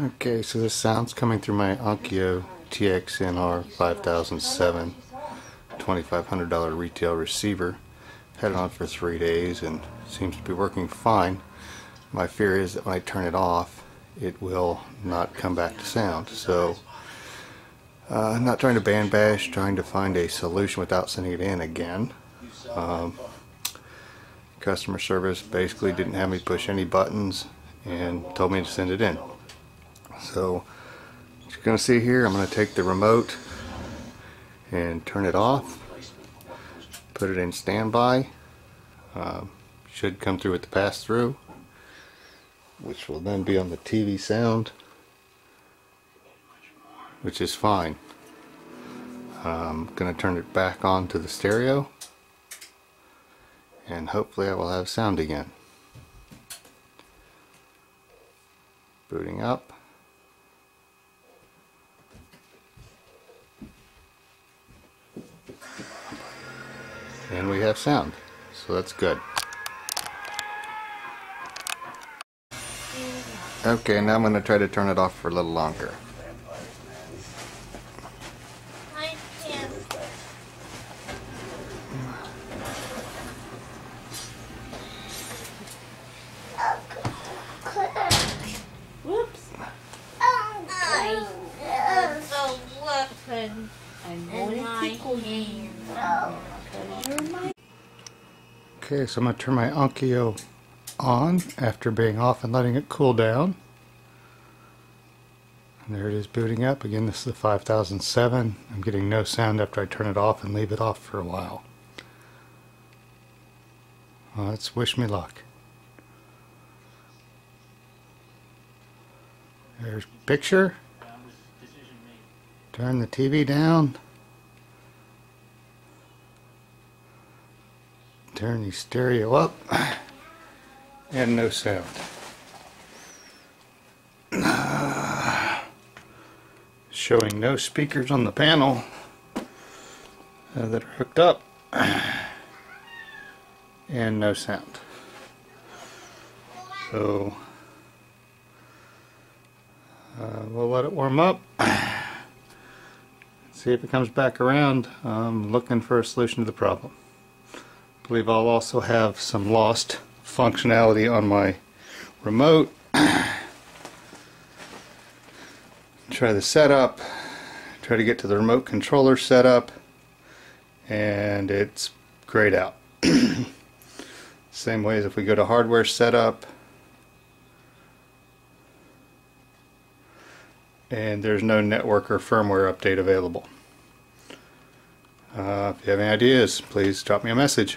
Okay, so this sound's coming through my Onkyo TX-NR5007 $2,500 retail receiver. Had it on for 3 days and seems to be working fine. My fear is that when I turn it off, it will not come back to sound. So I'm not trying to band bash, trying to find a solution without sending it in again. Customer service basically didn't have me push any buttons and told me to send it in. So what you're going to see here, I'm going to take the remote and turn it off, put it in standby. Should come through with the pass-through, which will then be on the TV sound, which is fine. I'm going to turn it back on to the stereo, and hopefully I will have sound again. Booting up. And we have sound, so that's good. Okay, now I'm going to try to turn it off for a little longer. Whoops. Okay, so I'm going to turn my Onkyo on after being off and letting it cool down. And there it is booting up. Again, this is the 5007. I'm getting no sound after I turn it off and leave it off for a while. Well, let's wish me luck. There's picture. Turn the TV down. Turn the stereo up. And no sound. Showing no speakers on the panel that are hooked up. And no sound. So we'll let it warm up. See if it comes back around. I'm looking for a solution to the problem. I believe I'll also have some lost functionality on my remote. Try the setup. Try to get to the remote controller setup, and it's grayed out. Same way as if we go to hardware setup, and there's no network or firmware update available. If you have any ideas, please drop me a message.